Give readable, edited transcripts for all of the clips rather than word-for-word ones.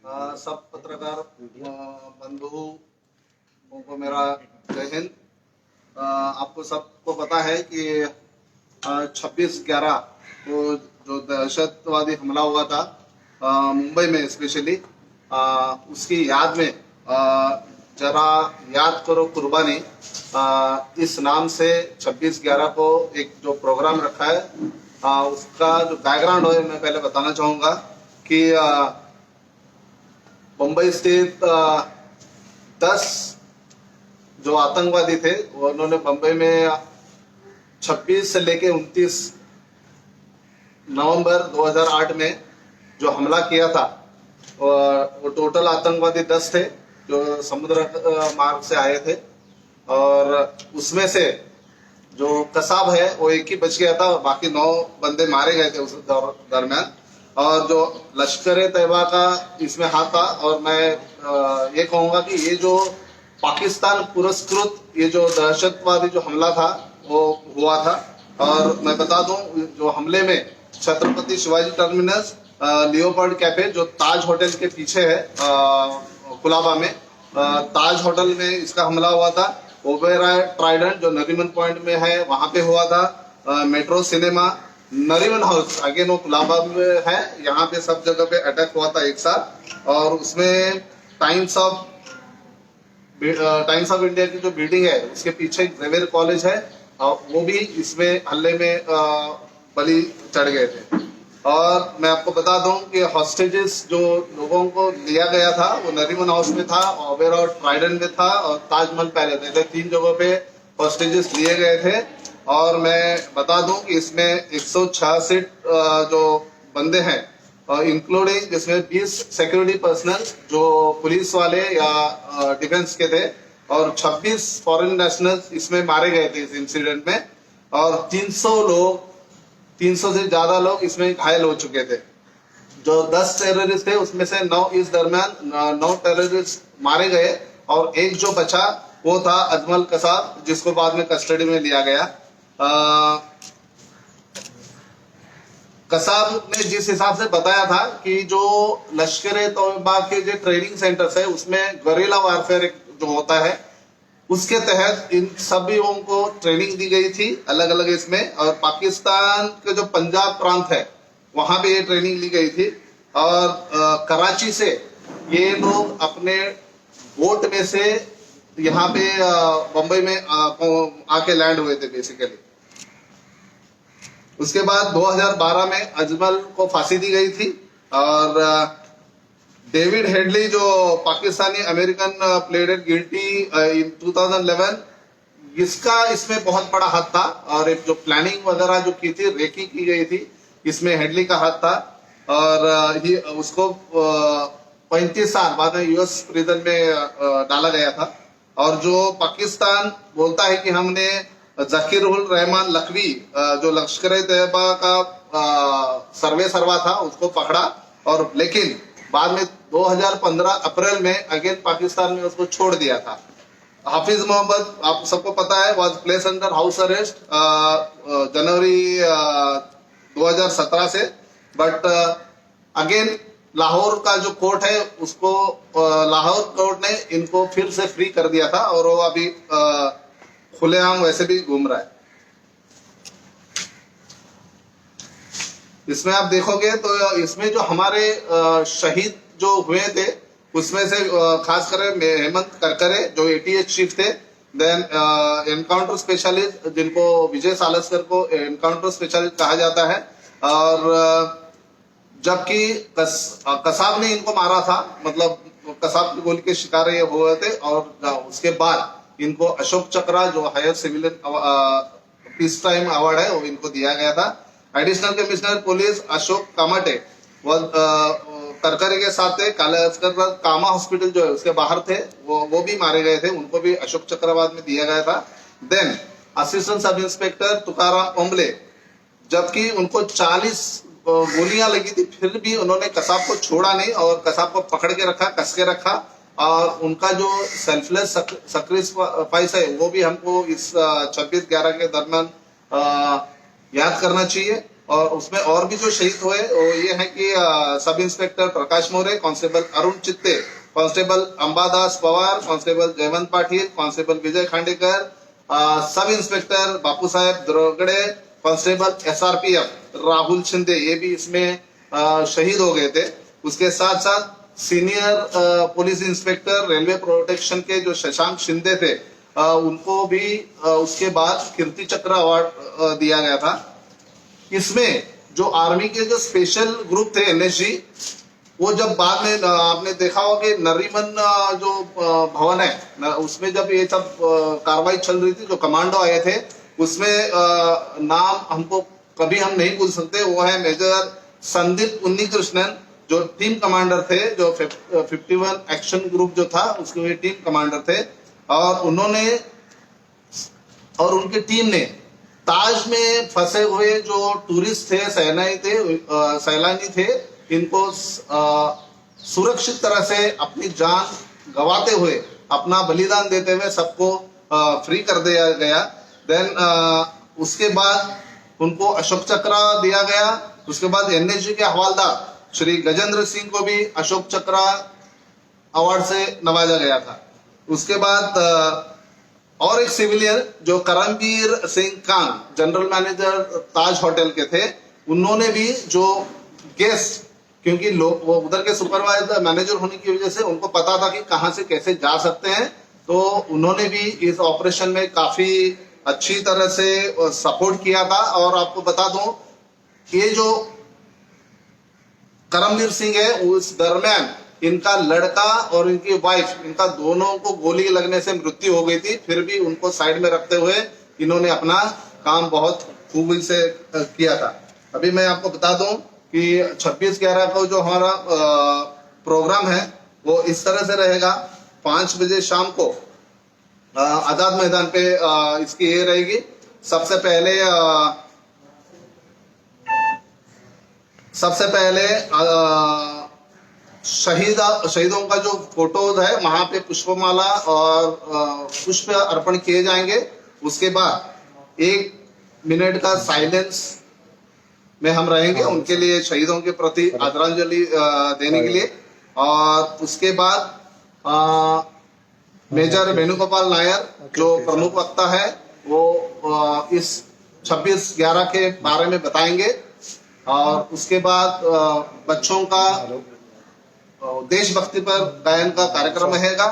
सब पत्रकार बंधुओं को मेरा जय हिंद। आपको सबको पता है कि 26/11 को जो दहशतवादी हमला हुआ था मुंबई में स्पेशली, उसकी याद में जरा याद करो कुर्बानी इस नाम से 26/11 को एक जो प्रोग्राम रखा है, उसका जो बैकग्राउंड है मैं पहले बताना चाहूंगा कि मुंबई स्थित 10 जो आतंकवादी थे उन्होंने मुंबई में 26 से लेके 29 नवंबर 2008 में जो हमला किया था, वो टोटल आतंकवादी 10 थे जो समुद्र मार्ग से आए थे, और उसमें से जो कसाब है वो एक ही बच गया था, बाकी 9 बंदे मारे गए थे उस दरमियान। और जो लश्कर ए तैयबा का इसमें हाथ था, और मैं ये कहूंगा कि ये जो पाकिस्तान पुरस्कृत ये जो दहशतवादी जो हमला था वो हुआ था। और मैं बता दूं, जो हमले में Chhatrapati Shivaji terminus, Leopold cafe जो ताज होटल के पीछे है कुलाबा में, ताज होटल में इसका हमला हुआ था। ओबेरॉय ट्राइडेंट जो नरीमन पॉइंट में है वहां पे हुआ था। Metro cinema, Nariman house again वो कुलाबा में है, यहाँ पे सब जगह पे अटैक हुआ था एक साथ। और उसमें टाइम्स ऑफ इंडिया की जो बिल्डिंग है उसके पीछे जेवियर कॉलेज है, वो भी इसमें हल्ले में बलि चढ़ गए थे। और मैं आपको बता दूं कि हॉस्टेजेस जो लोगों को लिया गया था वो नरीमन हाउस में था, ओबेरॉय ट्राइडेंट में था, और ताजमहल पैलेस में थे। 3 जगहों पे हॉस्टेजेस लिए गए थे। और मैं बता दूं कि इसमें 166 जो बंदे हैं, इंक्लूडिंग जिसमें 20 सिक्योरिटी पर्सनल जो पुलिस वाले या डिफेंस के थे, और 26 फॉरेन नेशनल्स इसमें मारे गए थे इस इंसिडेंट में। और 300 से ज्यादा लोग इसमें घायल हो चुके थे। जो 10 टेररिस्ट थे उसमें से 9 इस दरमियान 9 टेररिस्ट मारे गए, और एक जो बचा वो था अजमल कसाब, जिसको बाद में कस्टडी में लिया गया। कसाब ने जिस हिसाब से बताया था कि जो लश्कर ए तौबा के जो ट्रेनिंग सेंटर्स है उसमें गुएरिला वारफेयर जो होता है, उसके तहत इन सभी को ट्रेनिंग दी गई थी अलग अलग इसमें। और पाकिस्तान के जो पंजाब प्रांत है वहां पे ये ट्रेनिंग ली गई थी। और कराची से ये लोग अपने बोट में से यहाँ पे मुंबई में आके लैंड हुए थे बेसिकली। उसके बाद 2012 में अजमल को फांसी दी गई थी। और डेविड हेडली जो पाकिस्तानी अमेरिकन प्लेडेड गिल्टी इन 2011, इसका इसमें बहुत बड़ा हाथ था। और एक जो प्लानिंग वगैरह जो की थी, रेकी की गई थी, इसमें हेडली का हाथ था। और उसको 35 साल बाद में यूएस प्रिजन में डाला गया था। और जो पाकिस्तान बोलता है कि हमने जकीर उल रहमान लखवी जो लश्कर ए तैयबा का सर्वे सर्वा था उसको पकड़ा, और लेकिन बाद में 2015 अप्रैल में अगेन पाकिस्तान में उसको छोड़ दिया था। हाफिज मोहम्मद आप सबको पता है was placed under house arrest जनवरी 2017 से, बट अगेन लाहौर का जो कोर्ट है उसको लाहौर कोर्ट ने इनको फिर से फ्री कर दिया था, और वो अभी खुलेआम वैसे भी घूम रहा है। इसमें आप देखोगे तो इसमें जो हमारे शहीद जो हुए थे उसमें से खास कर हेमंत करकरे जो एटीएच चीफ थे, देन एनकाउंटर स्पेशलिस्ट जिनको विजय सालस्कर को एनकाउंटर स्पेशलिस्ट कहा जाता है। और जबकि कसाब ने इनको मारा था, मतलब कसाब की गोली के शिकार ये हुए थे। और उसके बाद इनको अशोक चक्र जो higher civilian peace time award है वो इनको दिया गया था। Additional commissioner police Ashok Kamte Karkare के साथ थे, कामा हॉस्पिटल जो है उसके बाहर थे, वो भी मारे गए थे, उनको भी अशोक चक्रवात में दिया गया था। Then assistant sub inspector Tukaram Ombale, जबकि उनको 40 गोलियां लगी थी, फिर भी उन्होंने कसाब को छोड़ा नहीं और कसाब को पकड़ के रखा, कस के रखा। और उनका जो सेल्फलेस सैक्रिफाइस है वो भी हमको इस 26/11 के दरमियान याद करना चाहिए। और उसमें और भी जो शहीद हुए वो ये है कि सब इंस्पेक्टर प्रकाश मोरे, कांस्टेबल अरुण चित्ते, कांस्टेबल अंबादास पवार, कांस्टेबल जयवंत पाटिल, कांस्टेबल विजय खांडेकर, सब इंस्पेक्टर बापू साहेब द्रोगड़े, कांस्टेबल SRPF राहुल शिंदे, ये भी इसमें शहीद हो गए थे। उसके साथ साथ senior police inspector railway protection के जो शशांक शिंदे थे, उनको भी उसके बाद कीर्ति चक्र अवार्ड दिया गया था। इसमें जो आर्मी के जो स्पेशल ग्रुप थे NSG, वो जब बाद में आपने देखा होगा कि नरीमन जो भवन है उसमें जब ये सब कार्रवाई चल रही थी, जो कमांडो आए थे उसमें नाम हमको कभी हम नहीं भूल सकते, वो है मेजर संदीप उन्नीकृष्णन, जो टीम कमांडर थे, जो 51 एक्शन ग्रुप जो था उसके टीम कमांडर थे। और उन्होंने और उनकी टीम ने ताज में फंसे हुए जो टूरिस्ट थे, सैलानी थे, इनको सुरक्षित तरह से अपनी जान गंवाते हुए, अपना बलिदान देते हुए सबको फ्री कर दिया गया। देन उसके बाद उनको अशोक चक्र दिया गया। उसके बाद NSG के हवालदार श्री गजेंद्र सिंह को भी अशोक चक्र अवार्ड से नवाजा गया था। उसके बाद और एक सिविलियन जो Karambir Singh Kang, general manager Taj hotel के थे, उन्होंने भी जो गेस्ट, क्योंकि लोग वो उधर के सुपरवाइजर मैनेजर होने की वजह से उनको पता था कि कहां से कैसे जा सकते हैं, तो उन्होंने भी इस ऑपरेशन में काफी अच्छी तरह से सपोर्ट किया था। और आपको बता दूं, ये जो करमबीर सिंह है, उस दरमियान इनका लड़का और इनकी वाइफ, इनका दोनों को गोली लगने से मृत्यु हो गई थी, फिर भी उनको साइड में रखते हुए इन्होंने अपना काम बहुत खूबी से किया था। अभी मैं आपको बता दूं कि 26/11 को जो हमारा प्रोग्राम है वो इस तरह से रहेगा। 5 बजे शाम को आजाद मैदान पे इसकी ये रहेगी। सबसे पहले शहीदों का जो फोटोज है वहां पे पुष्पमाला और पुष्प अर्पण किए जाएंगे। उसके बाद 1 मिनट का साइलेंस में हम रहेंगे उनके लिए, शहीदों के प्रति आदरांजलि देने के लिए। और उसके बाद मेजर वेणुगोपाल नायर जो प्रमुख वक्ता है, वो इस 26/11 के बारे में बताएंगे। और उसके बाद बच्चों का देशभक्ति पर गायन का कार्यक्रम रहेगा।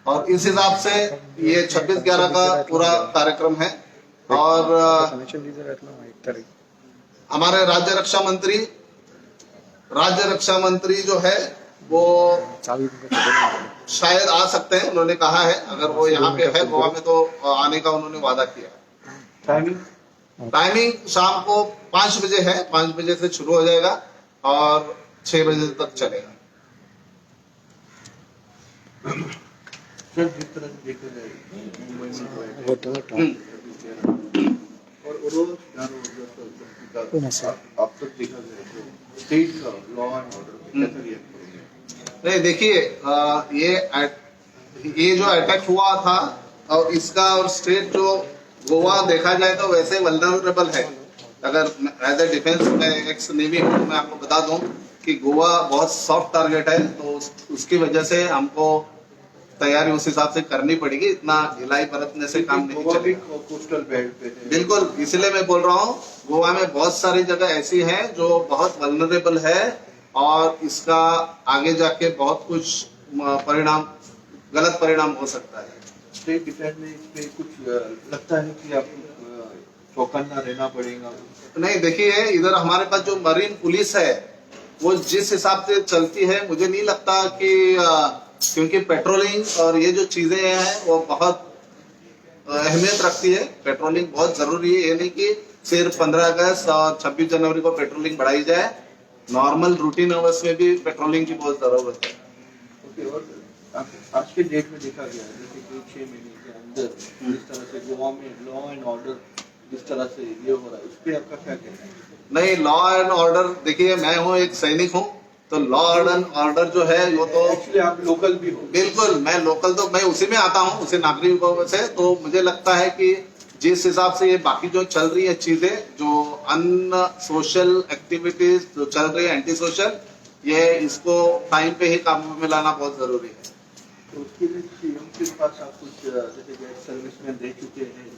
और इस हिसाब से ये 26/11 का पूरा कार्यक्रम है। और हमारे राज्य रक्षा मंत्री जो है वो शायद आ सकते हैं, उन्होंने कहा है, अगर वो यहाँ पे है गोवा में तो आने का उन्होंने वादा किया। टाइमिंग शाम को 5 बजे है, 5 बजे से शुरू हो जाएगा और 6 बजे तक चलेगा। सर, जिस तरह से देखा जाए मुंबई में और अब तक देखा जाए तो स्टेट का लॉ एंड ऑर्डर कैसे रिएक्ट करेंगे? नहीं, देखिए, ये जो अटैक हुआ था और इसका और स्टेट जो गोवा देखा जाए तो वैसे वल्नरेबल है। अगर एज ए डिफेंस में एक्स नेवी हूँ, मैं आपको बता दूं कि गोवा बहुत सॉफ्ट टारगेट है, तो उसकी वजह से हमको तैयारी उस हिसाब से करनी पड़ेगी। इतना ढिलाई बरतने से काम नहीं चलेगा। कोस्टल बेल्ट पे है। बिल्कुल, इसलिए मैं बोल रहा हूँ गोवा में बहुत सारी जगह ऐसी हैं जो बहुत वल्नरेबल है और इसका आगे जाके बहुत कुछ गलत परिणाम हो सकता है। स्टेट डिफेंस में इस पे कुछ लगता है कि आप चौकन्ना रहना पड़ेगा? नहीं, देखिए, इधर हमारे पास जो मरीन पुलिस है वो जिस हिसाब से चलती है, मुझे नहीं लगता कि क्योंकि पेट्रोलिंग और ये जो चीजें हैं वो बहुत अहमियत रखती है। पेट्रोलिंग बहुत जरूरी है। ये नहीं कि सिर्फ 15 अगस्त और 26 जनवरी को पेट्रोलिंग बढ़ाई जाए, नॉर्मल रूटीन आवर्स में भी पेट्रोलिंग की बहुत जरूरत है। ओके, और आज के डेट में देखा गया है जैसे कि 6 महीने के अंदर जिस तरह से गोवा में लॉ एंड ऑर्डर जिस तरह से ये हो रहा है, उस पर आपका क्या कहना है? नहीं, लॉ एंड ऑर्डर, देखिए, मैं हूँ एक सैनिक हूँ, तो लॉ एंड ऑर्डर जो है वो तो एक्चुअली आप लोकल भी हो। बिल्कुल, मैं लोकल तो मैं उसी में आता हूँ, उसी नागरिकों से। तो मुझे लगता है कि जिस हिसाब से ये बाकी जो चल रही है चीजें, जो अन सोशल एक्टिविटीज जो चल रही है, एंटी सोशल, ये इसको टाइम पे ही काबू में लाना बहुत जरूरी है। तो उसके लिए सीएम के पास आप कुछ जैसे गैस सर्विस में दे चुके हैं?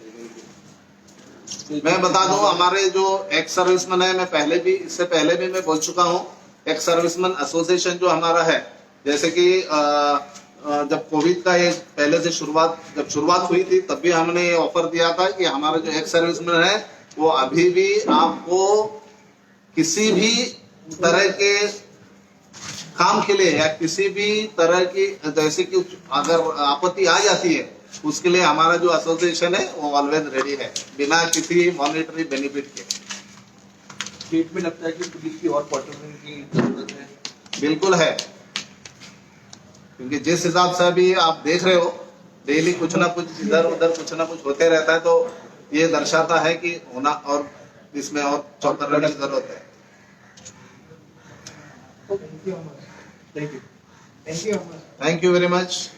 मैं बता दूं, हमारे जो एक्स सर्विसमैन है, मैं पहले भी, इससे पहले भी मैं बोल चुका हूं, एक्स सर्विसमैन एसोसिएशन जो हमारा है, जैसे कि जब कोविड का ये पहले से जब शुरुआत हुई थी, तब भी हमने ये ऑफर दिया था कि हमारे जो एक्स सर्विसमैन है वो अभी भी आपको किसी भी तरह के काम के लिए या किसी भी तरह की, जैसे कि अगर आपत्ति आ जाती है, उसके लिए हमारा जो एसोसिएशन है वो ऑलवेज रेडी है, बिना किसी मॉनिटरी बेनिफिट के। स्टेट में लगता है कि पुलिस की और पेट्रोलिंग की जरूरत है? बिल्कुल है, क्योंकि जिस हिसाब से अभी आप देख रहे हो, डेली कुछ ना कुछ इधर उधर कुछ ना कुछ होते रहता है, तो ये दर्शाता है कि होना और इसमें और चौकन्ने की जरूरत है। Thank you. Thank you very much.